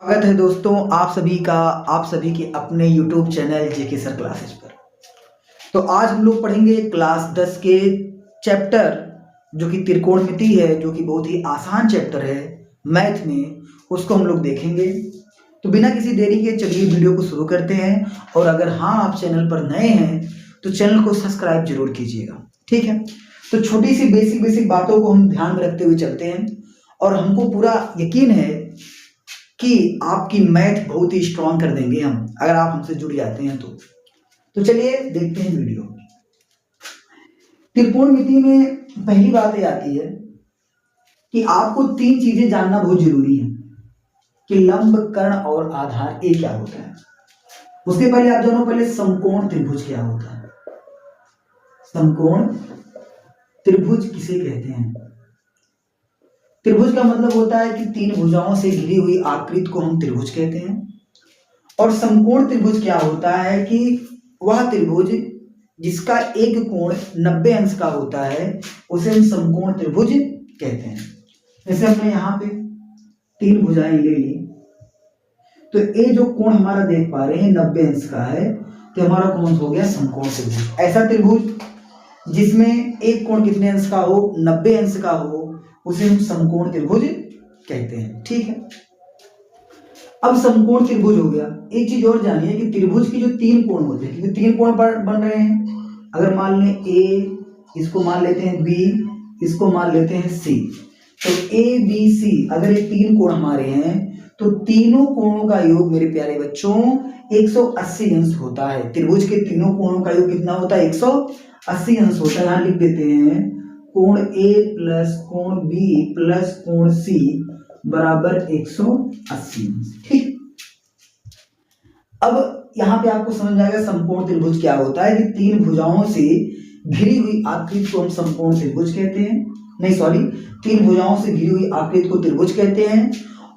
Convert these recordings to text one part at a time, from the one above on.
स्वागत है दोस्तों आप सभी के अपने YouTube चैनल जेके सर क्लासेस पर। तो आज हम लोग पढ़ेंगे क्लास 10 के चैप्टर जो कि त्रिकोणमिति है, जो कि बहुत ही आसान चैप्टर है मैथ में, उसको हम लोग देखेंगे। तो बिना किसी देरी के चलिए वीडियो को शुरू करते हैं। और अगर हाँ आप चैनल पर नए हैं तो चैनल को सब्सक्राइब जरूर कीजिएगा, ठीक है। तो छोटी सी बेसिक बातों को हम ध्यान में रखते हुए चलते हैं और हमको पूरा यकीन है कि आपकी मैथ बहुत ही स्ट्रांग कर देंगे हम, अगर आप हमसे जुड़ जाते हैं तो चलिए देखते हैं वीडियो। त्रिकोणमिति में पहली बात ये आती है कि आपको तीन चीजें जानना बहुत जरूरी है कि लंब, कर्ण और आधार ये क्या होता है। उसके पहले आप जानो पहले समकोण त्रिभुज क्या होता है। समकोण त्रिभुज किसे कहते हैं? त्रिभुज का मतलब होता है कि तीन भुजाओं से घिरी हुई आकृति को हम त्रिभुज कहते हैं। और समकोण त्रिभुज क्या होता है कि वह त्रिभुज जिसका एक कोण 90 अंश का होता है उसे हम समकोण त्रिभुज कहते हैं। जैसे हमने यहाँ पे तीन भुजाएं ले ली, तो ये जो कोण हमारा देख पा रहे हैं 90 अंश का है, तो हमारा कौन हो गया? समकोण त्रिभुज। ऐसा त्रिभुज जिसमें एक कोण कितने अंश का हो? 90 अंश का हो, उसे हम समकोण त्रिभुज कहते हैं, ठीक है। अब समकोण त्रिभुज हो गया। एक चीज और जानिए कि त्रिभुज के जो तीन कोण होते हैं, क्योंकि तीन कोण बन रहे हैं। अगर मान लें ए, इसको मान लेते हैं बी, इसको मान लेते हैं सी, तो ए बी सी अगर ये तीन कोण हमारे हैं तो तीनों कोणों का योग मेरे प्यारे बच्चों 180 अंश होता है। त्रिभुज के तीनों कोणों का योग कितना होता है? 180 अंश होता है। यहां लिख देते हैं कोण ए प्लस कोण बी प्लस कोण सी बराबर 180, ठीक। अब यहां पे आपको समझ आएगा समकोण त्रिभुज क्या होता है कि तीन भुजाओं से घिरी हुई आकृति को हम समकोण त्रिभुज कहते हैं। नहीं सॉरी, तीन भुजाओं से घिरी हुई आकृति को त्रिभुज कहते हैं।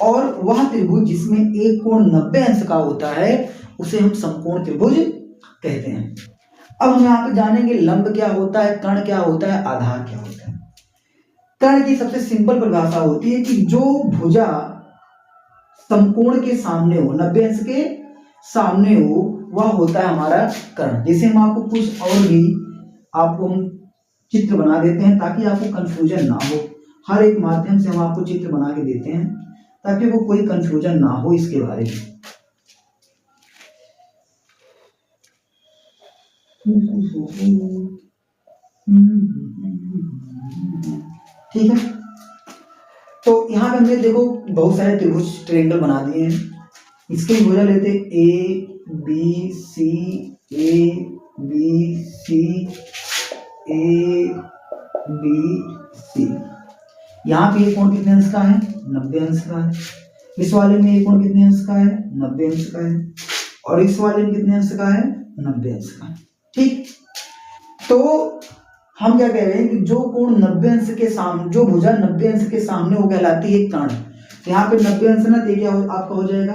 और वह त्रिभुज जिसमें एक कोण 90 अंश का होता है उसे हम समकोण त्रिभुज कहते हैं। अब हम यहाँ पे जानेंगे लंब क्या होता है, कर्ण क्या होता है, आधार क्या होता है। कर्ण की सबसे सिंपल परिभाषा होती है कि जो भुजा समकोण के सामने हो, 90 अंश के सामने हो, वह होता है हमारा कर्ण। जैसे हम आपको कुछ और भी आपको हम चित्र बना देते हैं ताकि आपको कंफ्यूजन ना हो। हर एक माध्यम से हम आपको चित्र बना के देते हैं ताकि वो कोई कंफ्यूजन ना हो इसके बारे में। ठीक है, तो यहां पे हमने देखो बहुत सारे त्रिभुज ट्रायंगल बना दिए हैं। इसके भुजा लेते A B C, A B C, A B C. यहाँ पे ये कोण कितने अंश का है? 90 अंश का है। इस वाले में ये कोण कितने अंश का है? 90 अंश का है। और इस वाले में कितने अंश का है? 90 अंश का है, ठीक। तो हम क्या कह रहे हैं कि जो कोण 90 अंश के सामने, जो भुजा 90 अंश के सामने वो कहलाती है कर्ण। यहाँ पे 90 अंश ना, तो क्या आपका हो जाएगा?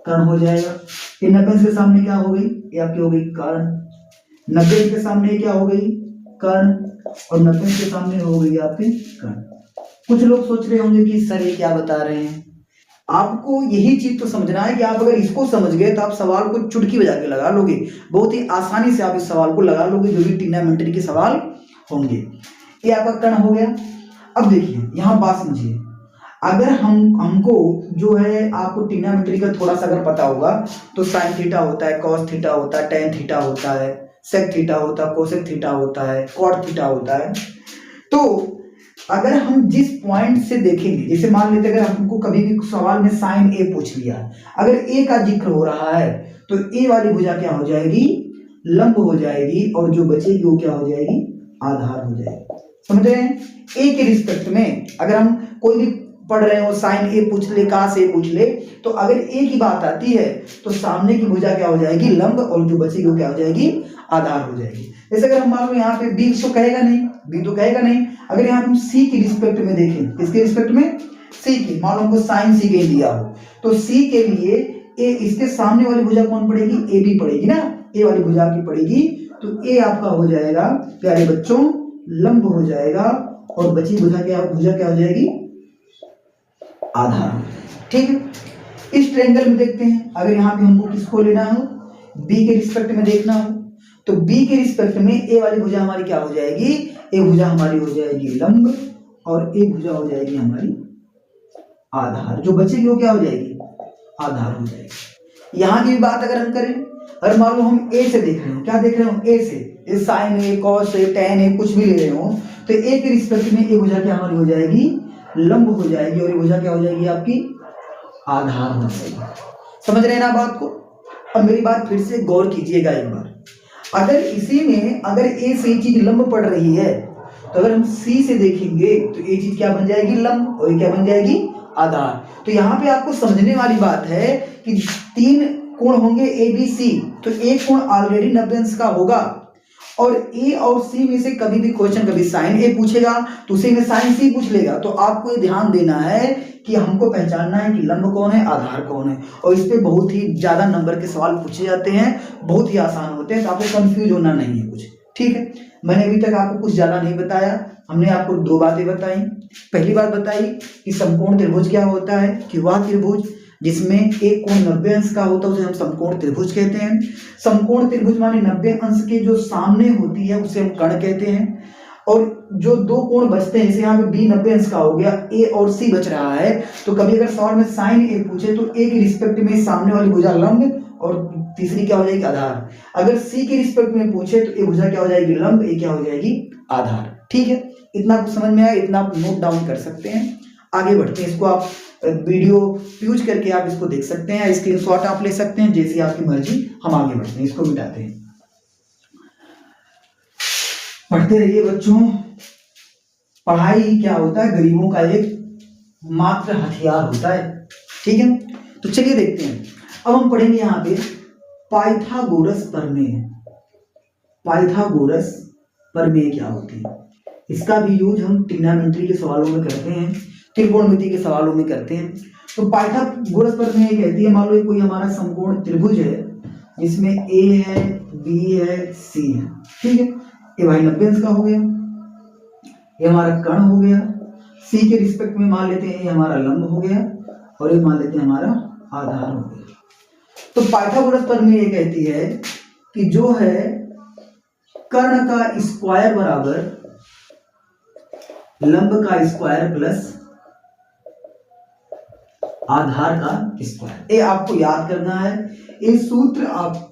कर्ण हो जाएगा। ये 90 अंश के सामने क्या हो गई? ये आपकी हो गई कर्ण। 90 अंश के सामने क्या हो गई? कर्ण। और 90 अंश के सामने हो गई आपके कर्ण। कुछ लोग सोच रहे होंगे कि सर ये क्या बता रहे हैं। आपको यही चीज तो समझना है कि आप अगर इसको समझ गए तो आप सवाल को चुटकी बजा के लगा लोगे। बहुत ही आसानी से आप इस सवाल को लगा लोगे, जो भी ट्रिग्नोमेट्री के सवाल होंगे। ये आपका कर्ण हो गया। अब देखिए यहाँ बात समझिए, अगर हमको जो है आपको ट्रिग्नोमेट्री का थोड़ा सा अगर पता होगा तो साइन थीटा होता है, कॉस थीटा होता है, टेन थीटा होता है, सेक थीटा होता है, कोसेक थीटा होता है, कॉट थीटा होता है। तो अगर हम जिस पॉइंट से देखेंगे, जैसे मान लेते अगर हमको कभी भी सवाल में साइन ए पूछ लिया, अगर ए का जिक्र हो रहा है तो ए वाली भुजा क्या हो जाएगी? लंब हो जाएगी। और जो बचेगी वो क्या हो जाएगी? आधार हो जाएगी। समझ रहे हैं? ए के रिस्पेक्ट में अगर हम कोई भी पढ़ रहे हो, साइन ए पूछ ले, कास ए पूछ ले, तो अगर ए की बात आती है तो सामने की भुजा क्या हो जाएगी? लंब। और जो बचेगी वो क्या हो जाएगी? आधार हो जाएगी। जैसे अगर हम मान लो यहाँ पे बी तो कहेगा नहीं, बी तो कहेगा नहीं। अगर यहाँ हम सी की रिस्पेक्ट में देखें, किसके रिस्पेक्ट में? सी की। मान लो हमको साइन सी के दिया हो तो सी के लिए ए, इसके सामने वाली भुजा कौन पड़ेगी? ए बी पड़ेगी ना, ए वाली भुजा की पड़ेगी। तो ए आपका हो जाएगा प्यारे बच्चों लंब हो जाएगा। और बची भुजा क्या हो जाएगी? आधार। ठीक है, इस ट्रायंगल में देखते हैं, अगर यहाँ पे हमको किसको लेना हो, बी के रिस्पेक्ट में देखना हो, तो बी के रिस्पेक्ट में ए वाली भुजा हमारी क्या हो जाएगी, ए भुजा हमारी हो जाएगी लंब और ए भुजा हो जाएगी हमारी आधार। जो बचेगी वो क्या हो जाएगी, आधार हो जाएगी। यहाँ की भी बात अगर हम करें, अगर मान लो हम ए से देख रहे हो, क्या देख रहे हो, ए से, साइन है, कॉस है, टेन है, कुछ भी ले रहे हो, तो ए के रिस्पेक्ट में ए भुजा क्या हमारी हो जाएगी, लंब हो जाएगी, और ये भुजा क्या हो जाएगी आपकी आधार हो जाएगी। समझ रहे हैं ना बात को। अब मेरी बात फिर से गौर कीजिएगा एक बार, अगर इसी में अगर ए से ये चीज लंब पड़ रही है, तो अगर हम सी से देखेंगे तो ये चीज क्या बन जाएगी, लंब, और ये क्या बन जाएगी, आधार। तो यहाँ पे आपको समझने वाली बात है कि 3 कोण होंगे ए बी सी, तो एक कोण ऑलरेडी 90 अंश का होगा, और ए और सी में से कभी भी क्वेश्चन कभी साइन ए पूछेगा तो उसी में साइन सी पूछ लेगा। तो आपको ये ध्यान देना है कि हमको पहचानना है कि लंब कौन है, आधार कौन है, और इस पे बहुत ही ज्यादा नंबर के सवाल पूछे जाते हैं, बहुत ही आसान होते हैं, तो आपको कंफ्यूज होना नहीं है कुछ, ठीक है। मैंने अभी तक आपको कुछ ज्यादा नहीं बताया, हमने आपको 2 बातें बताई। पहली बात बताई कि समकोण त्रिभुज क्या होता है, कि वह त्रिभुज जिसमें एक कोण 90 अंश का होता है उसे हम समकोण त्रिभुज कहते हैं। समकोण त्रिभुज माने 90 अंश के जो सामने होती है उसे हम कर्ण कहते हैं, और जो 2 कोण बचते हैं, जैसे यहाँ पे बी 90 अंश का हो गया, ए और सी बच रहा है, तो कभी अगर सवाल में साइन ए पूछे तो ए के रिस्पेक्ट में सामने वाली भुजा लंब और तीसरी क्या हो जाएगी, आधार। अगर सी के रिस्पेक्ट में पूछे तो ए भुजा क्या हो जाएगी, लंब, ए क्या हो जाएगी, आधार। ठीक है, इतना कुछ समझ में आया, इतना आप नोट डाउन कर सकते हैं। आगे बढ़ते हैं, इसको आप वीडियो यूज करके आप इसको देख सकते हैं, स्क्रीनशॉट आप ले सकते हैं, जैसी आपकी मर्जी। हम आगे बढ़ते हैं, इसको मिटाते हैं। पढ़ते रहिए बच्चों, पढ़ाई क्या होता है, गरीबों का एक मात्र हथियार होता है, ठीक है। तो चलिए देखते हैं, अब हम पढ़ेंगे यहाँ पे पाइथागोरस प्रमेय। पाइथागोरस प्रमेय क्या होती है, इसका भी यूज हम ट्रिग्नोमेट्री के सवालों में करते हैं, त्रिकोणमिति के सवालों में करते हैं। तो पाइथागोरस प्रमेय कहती है, मान लो कोई हमारा समकोण त्रिभुज है जिसमें ए है, बी है, सी है, ठीक है। ये भाई 90 अंश का हो गया, ये हमारा कर्ण हो गया, सी के रिस्पेक्ट में मान लेते हैं ये हमारा लंब हो गया, और ये मान लेते हैं हमारा आधार हो गया। तो पाइथागोरस प्रमेय ये कहती है कि जो है कर्ण का स्क्वायर बराबर लंब का स्क्वायर प्लस आधार का स्क्वायर। ये आपको याद करना है, ये सूत्र आप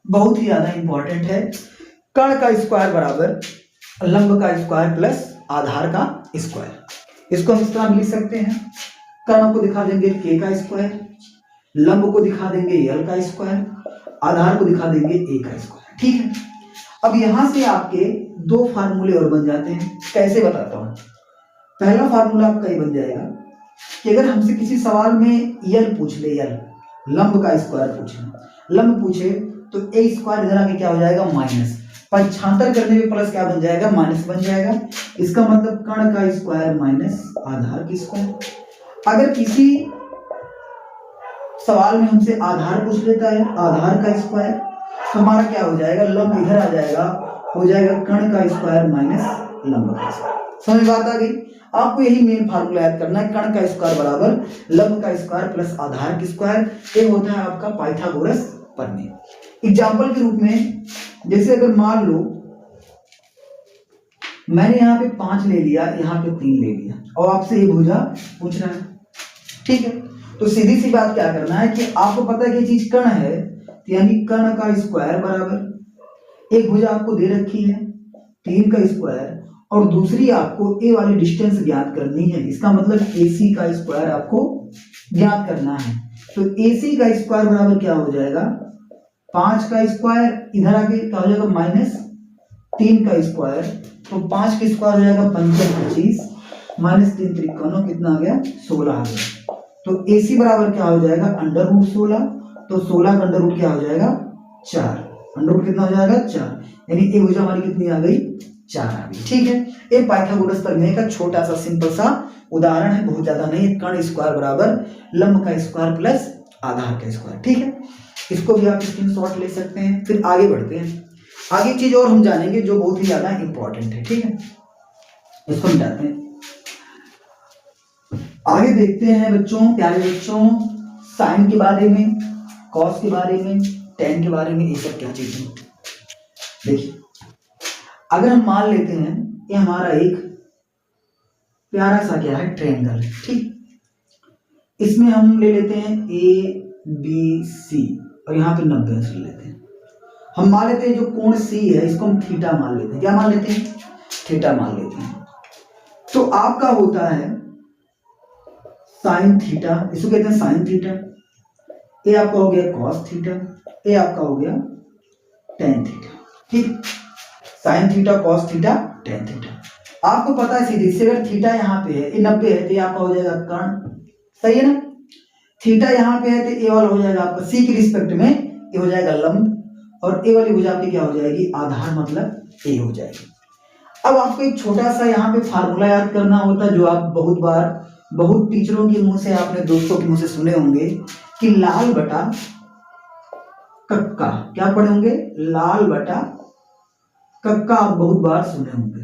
बहुत ही ज्यादा इंपॉर्टेंट है। कर्ण का स्क्वायर बराबर लंब का स्क्वायर प्लस आधार का स्क्वायर। इसको हम इस तरह लिख सकते हैं, कर्ण को दिखा देंगे k का स्क्वायर, लंब को दिखा देंगे l का स्क्वायर, आधार को दिखा देंगे a का स्क्वायर, ठीक है। अब यहां से आपके 2 फार्मूले और बन जाते हैं, कैसे बताता हूं। पहला फार्मूला आपका ये बन जाएगा कि अगर हमसे किसी सवाल में यल पूछ ले, यल लंब का स्क्वायर पूछे, लंब पूछे, तो ए स्क्वायर इधर आके क्या हो जाएगा, माइनस, पक्षांतर करने पे प्लस क्या बन जाएगा, माइनस बन जाएगा। इसका मतलब कर्ण का स्क्वायर माइनस आधार की स्क्वायर। अगर किसी सवाल में हमसे आधार पूछ लेता है, आधार का स्क्वायर, तो हमारा क्या हो जाएगा, लंब इधर आ जाएगा, हो जाएगा कर्ण का स्क्वायर माइनस लंब का स्क्वायर। समझ बात आ गई। आपको यही मेन फार्मूला याद करना है, कर्ण का स्क्वायर बराबर लंब का स्क्वायर प्लस आधार की स्क्वायर। ये होता है आपका पाइथागोरस प्रमेय। एग्जाम्पल के रूप में, जैसे अगर मान लो मैंने यहाँ पे 5 ले लिया, यहाँ पे 3 ले लिया, और आपसे ये भुजा पूछ रहा है, ठीक है। तो सीधी सी बात क्या करना है कि आपको पता है कि चीज कर्ण है, यानी कर्ण का स्क्वायर बराबर एक भुजा आपको दे रखी है 3 का स्क्वायर, और दूसरी आपको ए वाली डिस्टेंस ज्ञात करनी है। इसका मतलब AC का स्क्वायर आपको ज्ञात करना है। तो AC का स्क्वायर बराबर क्या हो जाएगा, 5 का स्क्वायर, इधर आके क्या हो जाएगा माइनस 3 का स्क्वायर, तो 5 का स्क्वायर हो जाएगा 25, माइनस 3 53, कितना आ गया, 16 आ गया। तो AC बराबर क्या हो जाएगा, अंडर रूट 16, तो 16 का अंडर रूट क्या हो जाएगा, 4, अंडर रूट कितना हो जाएगा, 4, यानी ए भुजा हमारी कितनी आ गई, 4 आ गई, ठीक है। ये पाइथागोरस प्रमेय का छोटा सा सिंपल सा उदाहरण है, बहुत ज्यादा नहीं। कर्ण स्क्वायर बराबर लंब का स्क्वायर प्लस आधार का स्क्वायर, ठीक है। इसको भी आप स्क्रीनशॉट ले सकते हैं। फिर आगे बढ़ते हैं, आगे चीज और हम जानेंगे जो बहुत ही ज्यादा इंपॉर्टेंट है, ठीक है। इसको हम जाते हैं, आगे देखते हैं बच्चों, प्यारे बच्चों, साइन के बारे में, कॉस के बारे में, टेन के बारे में, ये सब क्या चीजें। देखिए अगर हम मान लेते हैं ये हमारा एक प्यारा सा क्या है ट्रायंगल, ठीक। इसमें हम ले लेते हैं ए बी सी और यहाँ पे 90 ले लेते हैं। हम मान लेते हैं जो कोण सी है इसको हम थीटा मान लेते हैं। क्या मान लेते हैं? थीटा मान लेते हैं। तो आपका होता है साइन थीटा, इसको कहते हैं साइन थीटा। ये आपका हो गया कॉस थीटा, ये आपका हो गया टेन थीटा, ठीक। Sine theta, cos theta, tan theta. आपको पता है सीधी से अगर थीटा यहाँ पे है, ये 90 है, तो ये आपका हो जाएगा कर्ण, सही है ना। थीटा यहाँ पे है तो ए वाला हो जाएगा आपका सी के रिस्पेक्ट में ये हो जाएगा लंब, और ए वाली भुजा आपकी क्या हो जाएगी? आधार, मतलब ए हो जाएगी। अब आपको एक छोटा सा यहाँ पे फार्मूला याद करना होता है जो आप बहुत बार बहुत टीचरों के मुंह से, आपने दोस्तों के मुंह से सुने होंगे कि लाल बटा कक्का। क्या पढ़े होंगे? लाल बटा कक्का आप बहुत बार सुने होंगे,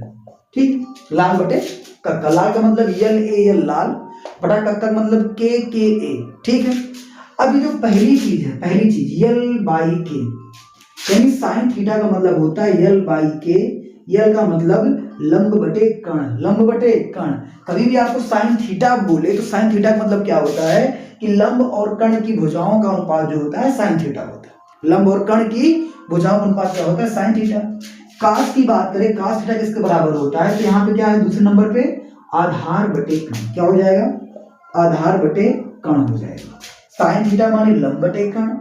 ठीक। लाल बटे कक्का, लाल का मतलब यल ए यल लाल, बटा कक्का का मतलब के ए, ठीक है। अब ये जो पहली चीज है, पहली चीज यल बाई के, यानी साइन थीटा का मतलब होता है यल बाई के। यल का मतलब लंब बटे कर्ण, लंब बटे कर्ण। कभी भी आपको साइन थीटा बोले तो साइन थीटा का मतलब क्या होता है कि लंब और कर्ण की भुजाओं का अनुपात जो होता है साइन थीटा होता है। लंब और कर्ण की भुजाओं का अनुपात क्या होता है? Sine theta. कास की बात करें, कास थीटा किसके बराबर होता है? तो यहाँ पे क्या है दूसरे नंबर पे? आधार बटे कर्ण। क्या हो जाएगा? आधार बटे कर्ण हो जाएगा। साइन थीटा माने लंब बटे कर्ण,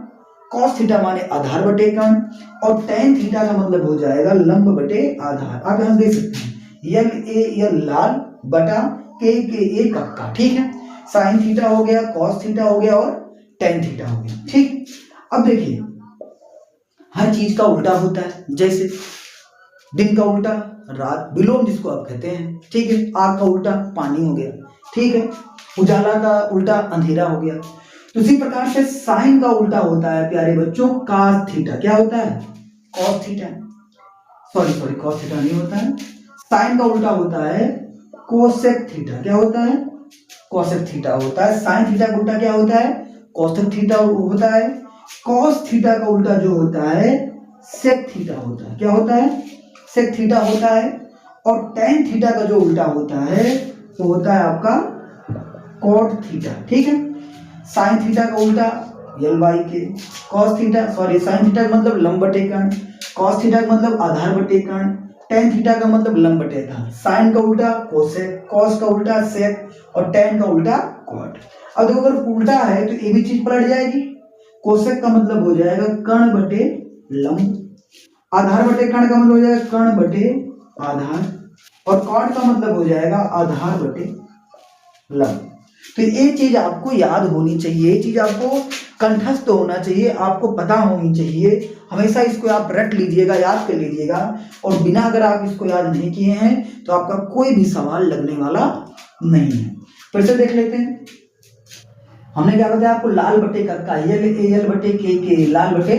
कॉस थीटा माने आधार बटे कर्ण, और टेन थीटा का मतलब हो जाएगा लंब बटे आधार। आप यहां देख सकते हैं यल ए यल लाल बटा के ए कक्का, ठीक है। साइन थीटा हो गया, कॉस थीटा हो गया और टेन थीटा हो गया, ठीक। अब देखिए हर चीज का उल्टा होता है, जैसे दिन का उल्टा रात, विलोम जिसको आप कहते हैं, ठीक है। आग का उल्टा पानी हो गया, ठीक है। उजाला का उल्टा अंधेरा हो गया। तो इसी प्रकार से साइन का उल्टा होता है प्यारे बच्चों कॉस थीटा। क्या होता है? Cos theta, sorry cos theta नहीं होता है। साइन का उल्टा होता है कोसेक थीटा। क्या होता है? कोसेक थीटा होता है। साइन थीटा का उल्टा क्या होता है? कोसेक थीटा होता है। कॉस थीटा का उल्टा जो होता है सेक थीटा होता है। क्या होता है? सेक थीटा होता है। और टेन थीटा का जो उल्टा होता है वो होता है आपका कॉट थीटा, ठीक है। साइन थीटा का उल्टा यल बाई के, कॉस थीटा साइन थीटा का मतलब लंब बटे कर्ण, कॉस थीटा का मतलब आधार बटे कर्ण, टेन थीटा का मतलब लंब बटे आधार। साइन का उल्टा कोसेक, कॉस का उल्टा सेक और टेन का उल्टा कॉट। अब देखो अगर उल्टा है तो ये भी चीज पलट जाएगी। कोसेक का मतलब हो जाएगा कर्ण बटे लंब, आधार बटे कर्ण का मतलब हो जाएगा कर्ण बटे आधार, और कॉट का मतलब हो जाएगा आधार बटे लंब। तो ये चीज आपको याद होनी चाहिए, ये चीज आपको कंठस्थ होना चाहिए, आपको पता होनी चाहिए। हमेशा इसको आप रट लीजिएगा, याद कर लीजिएगा। और बिना अगर आप इसको याद नहीं किए हैं तो आपका कोई भी सवाल लगने वाला नहीं है। फिर से देख लेते हैं। हमने क्या बताया आपको? लाल बटे कक्का, यल बटे के, लाल बटे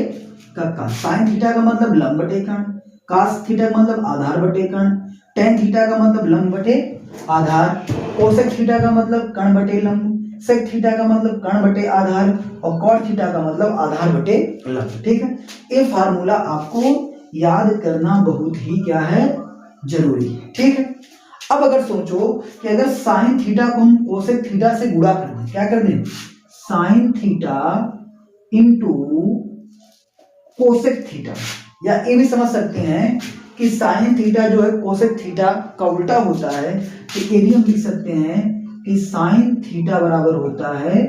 कक्का। साइन थीटा का मतलब लंब बटे कर्ण, कास थीटा का मतलब आधार बटे कर्ण, टेन थीटा का मतलब लंब बटे आधार, कोसेक थीटा का मतलब कर्ण बटे लंब, सेक थीटा का मतलब कर्ण बटे आधार, और कॉट थीटा का मतलब आधार बटे लंब, ठीक है। ये फार्मूला आपको याद करना बहुत ही क्या है? जरूरी है, ठीक है। अब अगर सोचो कि अगर साइन थीटा को हम कोसेक थीटा से गुणा कर दें, क्या कर दें? Sine theta into cosec theta, या ये भी समझ सकते हैं कि साइन थीटा जो है कोसेक थीटा का उल्टा होता है, तो ये भी हम लिख सकते हैं कि साइन थीटा बराबर होता है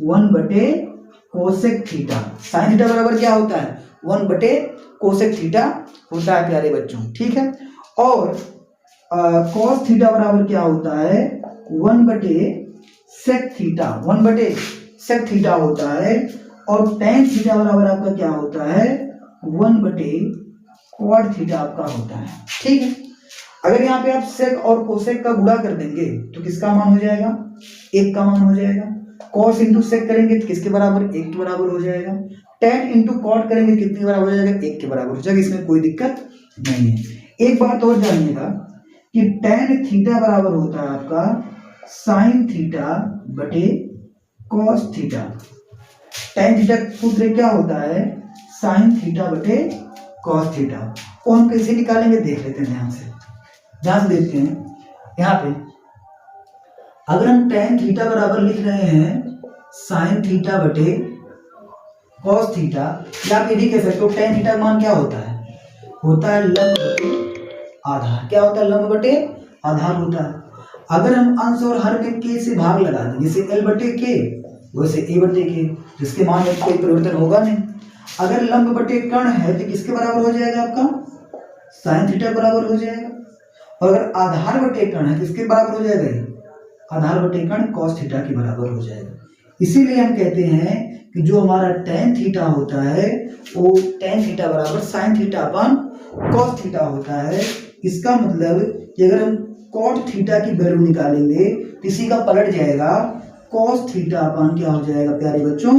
1 बटे कोसेक थीटा। साइन थीटा बराबर क्या होता है? 1 बटे कोसेक थीटा होता है प्यारे बच्चों, ठीक है। और कॉस थीटा बराबर क्या होता है? 1 बटे सेक थीटा, 1 बटे सेक थीटा होता है। और टेन थीटा बराबर आपका क्या होता है? 1 बटे क्वाड थीटा आपका होता है, ठीक है। अगर यहाँ पे आप सेक और कोसेक का गुणा कर देंगे तो किसका मान हो जाएगा? 1 का मान हो जाएगा। कॉस इंटू सेक करेंगे तो किसके बराबर? 1 के बराबर हो जाएगा। टेन इंटू कॉट करेंगे कितने बराबर हो जाएगा? 1 के बराबर हो जाएगा। इसमें कोई दिक्कत नहीं है। एक बात और जानिएगा कि टेन थीटा बराबर होता है आपका साइन थीटा बटे कॉस थीटा, tan थीटा का सूत्र क्या होता है, sin थीटा बटे cos थीटा। वो हम कैसे निकालेंगे देख लेते हैं ध्यान से देखते हैं। यहाँ पे अगर हम tan थीटा बराबर लिख रहे हैं sin थीटा बटे cos थीटा, या आप ये भी कह सकते हो tan थीटा का मान क्या होता है लंब बटे आधार। क्या होता है, लंब बटे आधार होता है। अगर हम अंश और हर में k से भाग लगा दें, जैसे l बटे k वैसे a बटे k, जिसके मान में कोई परिवर्तन होगा नहीं। अगर लंब बटे कर्ण है तो किसके बराबर हो जाएगा, आपका sin थीटा बराबर हो जाएगा। और अगर आधार बटे कर्ण है किसके बराबर हो जाएगा, आधार बटे कर्ण cos थीटा के बराबर हो जाएगा। इसीलिए हम कहते हैं कि जो हमारा tan थीटा होता है वो tan थीटा बराबर sin थीटा अपन cos थीटा होता है। इसका मतलब कि अगर हम cot थीटा की वैल्यू निकालेंगे तो इसी का पलट जाएगा, cos थीटा अपन क्या हो जाएगा प्यारे बच्चों,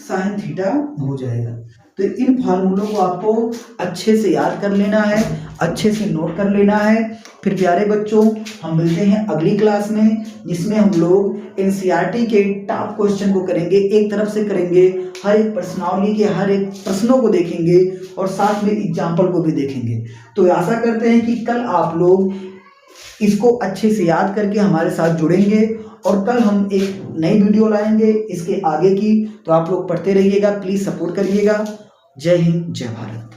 sin थीटा हो जाएगा। तो इन फार्मूलों को आपको अच्छे से याद कर लेना है, अच्छे से नोट कर लेना है। फिर प्यारे बच्चों हम मिलते हैं अगली क्लास में, जिसमें हम लोग एनसीईआरटी के टॉप क्वेश्चन को करेंगे, एक तरफ से करेंगे, हर एक प्रश्नावली के हर एक प्रश्नों को देखेंगे और साथ में एग्जाम्पल को भी देखेंगे। तो आशा करते हैं कि कल आप लोग इसको अच्छे से याद करके हमारे साथ जुड़ेंगे और कल हम एक नई वीडियो लाएंगे इसके आगे की। तो आप लोग पढ़ते रहिएगा, प्लीज सपोर्ट करिएगा। जय हिंद, जय भारत।